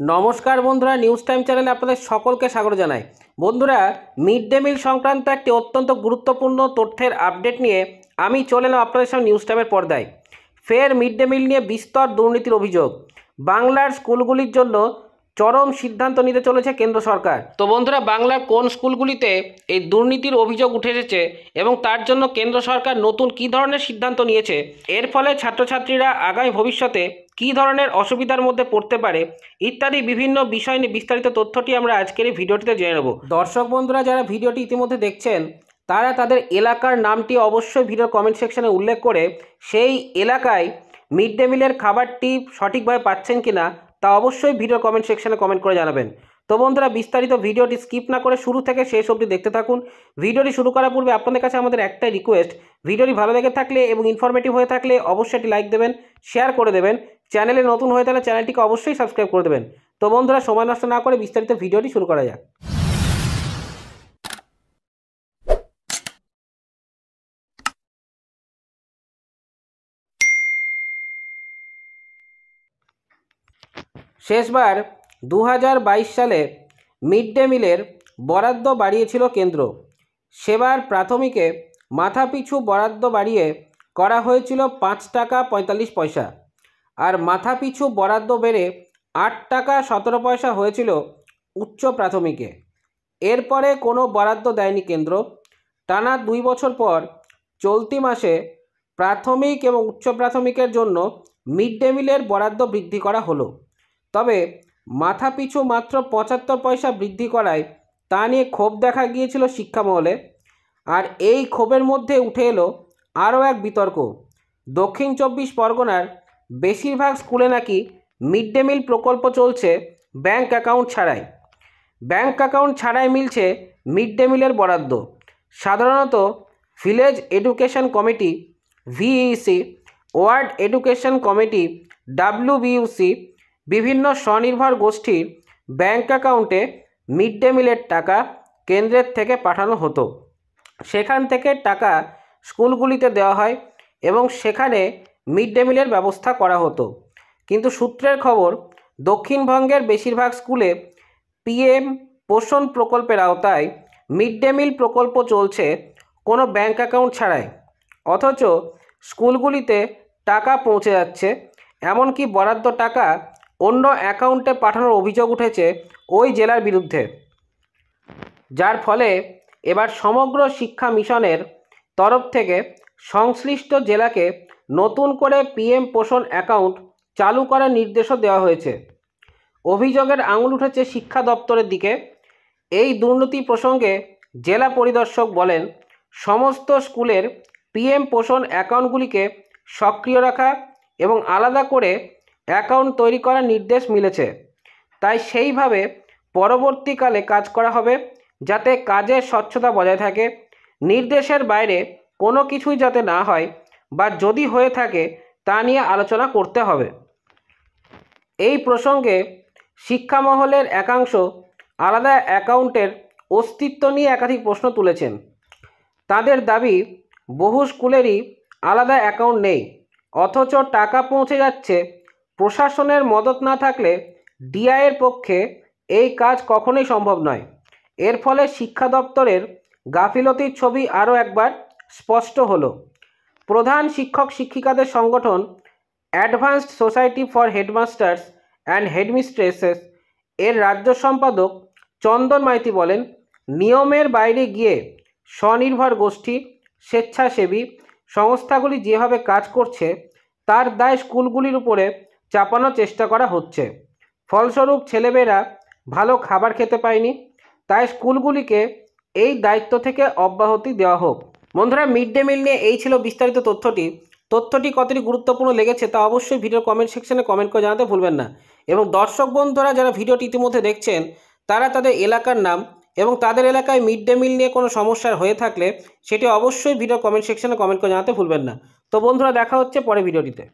नमस्कार बंधुरा निউজ टाइम चैनले आपनादेर सकलके स्वागत जानाई। बंधुरा मिड डे मिल संक्रांत एक अत्यंत गुरुत्वपूर्ण तथ्येर आपडेट निये आमी चले एलाम आपनादेर सामने निউজ टाइमेर पर्दाय। फेर मिड डे मिल निये बिस्तर दुर्नीतिर अभियोग, बांगलार स्कूलगुलिर जन्य चरम सिद्धांत निते चलेছে केंद्र सरकार। तो बंधुरा बांगलार कोन स्कूलगुलिते এই দুর্নীতির অভিযোগ উঠে এসেছে এবং তার জন্য কেন্দ্র সরকার নতুন কী ধরনের সিদ্ধান্ত নিয়েছে, এর ফলে ছাত্রছাত্রীরা আগামী ভবিষ্যতে কী ধরনের অসুবিধার মধ্যে পড়তে পারে ইত্যাদি বিভিন্ন বিষয় নিয়ে বিস্তারিত তথ্যটি আমরা আজকের এই ভিডিওটিতে জেনে নেব। দর্শক বন্ধুরা যারা ভিডিওটি ইতিমধ্যে দেখছেন তারা তাদের এলাকার নামটি অবশ্যই ভিডিওর কমেন্ট সেকশনে উল্লেখ করে সেই এলাকায় মিড ডে মিলের খাবারটি সঠিকভাবে পাচ্ছেন কিনা তা অবশ্যই ভিডিওর কমেন্ট সেকশনে কমেন্ট করে জানাবেন। তো বন্ধুরা বিস্তারিত ভিডিওটি স্কিপ না করে শুরু থেকে শেষ অবধি দেখতে থাকুন। ভিডিওটি শুরু করার পূর্বে আপনাদের কাছে আমাদের একটাই রিকোয়েস্ট, ভিডিওটি ভালো লেগে থাকলে এবং ইনফরমেটিভ হয়ে থাকলে অবশ্যই একটি লাইক দেবেন, শেয়ার করে দেবেন, চ্যানেলে নতুন হয়ে থাকলে চ্যানেলটিকে অবশ্যই সাবস্ক্রাইব করে দেবেন। তো বন্ধুরা সময় নষ্ট না করে বিস্তারিত ভিডিওটি শুরু করা যাক। শেষবার 2022 সালে মিড ডে মিলের বরাদ্দ বাড়িয়েছিল কেন্দ্র। সেবার প্রাথমিকে মাথাপিছু বরাদ্দ বাড়িয়ে করা হয়েছিল 5 টাকা 45 পয়সা, আর মাথাপিছু বরাদ্দ বেড়ে 8 টাকা 17 পয়সা হয়েছিল উচ্চ প্রাথমিকে। এরপরে কোনো বরাদ্দ দেয়নি কেন্দ্র। টানা 2 বছর পর চলতি মাসে প্রাথমিক এবং উচ্চ প্রাথমিকের জন্য মিড ডে মিলের বরাদ্দ বৃদ্ধি করা হলো। তবে মাথাপিছু মাত্র 75 পয়সা বৃদ্ধি করায় তা নিয়ে ক্ষোভ দেখা গিয়েছিল শিক্ষা মহলে। আর এই ক্ষোভের মধ্যে উঠে এলো আরও এক বিতর্ক। দক্ষিণ 24 পরগনার বেশিরভাগ স্কুলে নাকি মিড ডে মিল প্রকল্প চলছে ব্যাংক অ্যাকাউন্ট ছাড়াই। ব্যাংক অ্যাকাউন্ট ছাড়াই মিলছে মিড ডে মিলের বরাদ্দ। সাধারণত village education committee VEC, ward education committee WBUC, বিভিন্ন স্বনির্ভর গোষ্ঠীর ব্যাংক অ্যাকাউন্টে মিড ডে মিলের টাকা কেন্দ্রের থেকে পাঠানো হতো। সেখান থেকে টাকা স্কুলগুলিতে দেওয়া হয় এবং সেখানে মিড ডে মিলের ব্যবস্থা করা হতো। কিন্তু সূত্রের খবর, দক্ষিণবঙ্গের বেশিরভাগ স্কুলে পিএম পোষণ প্রকল্পের আওতায় মিড ডে মিল প্রকল্প চলছে কোনো ব্যাংক অ্যাকাউন্ট ছাড়াই। অথচ স্কুলগুলিতে টাকা পৌঁছে যাচ্ছে, এমনকি বরাদ্দ টাকা অন্য অ্যাকাউন্টে পাঠানোর অভিযোগ উঠেছে ওই জেলার বিরুদ্ধে। যার ফলে এবার সমগ্র শিক্ষা মিশনের তরফ থেকে সংশ্লিষ্ট জেলাকে নতুন করে পিএম পোষণ অ্যাকাউন্ট চালু করার নির্দেশও দেওয়া হয়েছে। অভিযোগের আঙুল উঠেছে শিক্ষা দপ্তরের দিকে। এই দুর্নীতি প্রসঙ্গে জেলা পরিদর্শক বলেন, সমস্ত স্কুলের পিএম পোষণ অ্যাকাউন্টগুলিকে সক্রিয় রাখা এবং আলাদা করে অ্যাকাউন্ট তৈরি করার নির্দেশ মিলেছে। তাই সেইভাবে পরবর্তীকালে কাজ করা হবে যাতে কাজের স্বচ্ছতা বজায় থাকে, নির্দেশের বাইরে কোনো কিছুই যাতে না হয় বা যদি হয়ে থাকে তা নিয়ে আলোচনা করতে হবে। এই প্রসঙ্গে শিক্ষা মহলের একাংশ আলাদা অ্যাকাউন্টের অস্তিত্ব নিয়ে একাধিক প্রশ্ন তুলেছেন। তাদের দাবি, বহু স্কুলেরই আলাদা অ্যাকাউন্ট নেই, অথচ টাকা পৌঁছে যাচ্ছে। প্রশাসনের মদত না থাকলে ডিআইয়ের পক্ষে এই কাজ কখনোই সম্ভব নয়। এর ফলে শিক্ষা দপ্তরের গাফিলতির ছবি আরও একবার স্পষ্ট হলো। প্রধান শিক্ষক শিক্ষিকাদের সংগঠন advanced society for headmasters and হেডমিস্ট্রেসেস এর রাজ্য সম্পাদক চন্দন মাইতি বলেন, নিয়মের বাইরে গিয়ে স্বনির্ভর গোষ্ঠী, স্বেচ্ছাসেবী সংস্থাগুলি যেভাবে কাজ করছে তার দায় স্কুলগুলির উপরে চাপানোর চেষ্টা করা হচ্ছে। ফলস্বরূপ ছেলেমেয়েরা ভালো খাবার খেতে পায়নি। তাই স্কুলগুলিকে এই দায়িত্ব থেকে অব্যাহতি দেওয়া হোক। বন্ধুরা মিড ডে মিল নিয়ে এই ছিল বিস্তারিত তথ্যটি কতটি গুরুত্বপূর্ণ লেগেছে তা অবশ্যই ভিডিওর কমেন্ট সেকশনে কমেন্ট করে জানাতে ভুলবেন না। এবং দর্শক বন্ধুরা যারা ভিডিওটি ইতিমধ্যে দেখছেন তারা তাদের এলাকার নাম এবং তাদের এলাকায় মিড ডে মিল নিয়ে কোনো সমস্যা হয়ে থাকলে সেটি অবশ্যই ভিডিওর কমেন্ট সেকশনে কমেন্ট করে জানাতে ভুলবেন না। তো বন্ধুরা দেখা হচ্ছে পরে ভিডিওটিতে।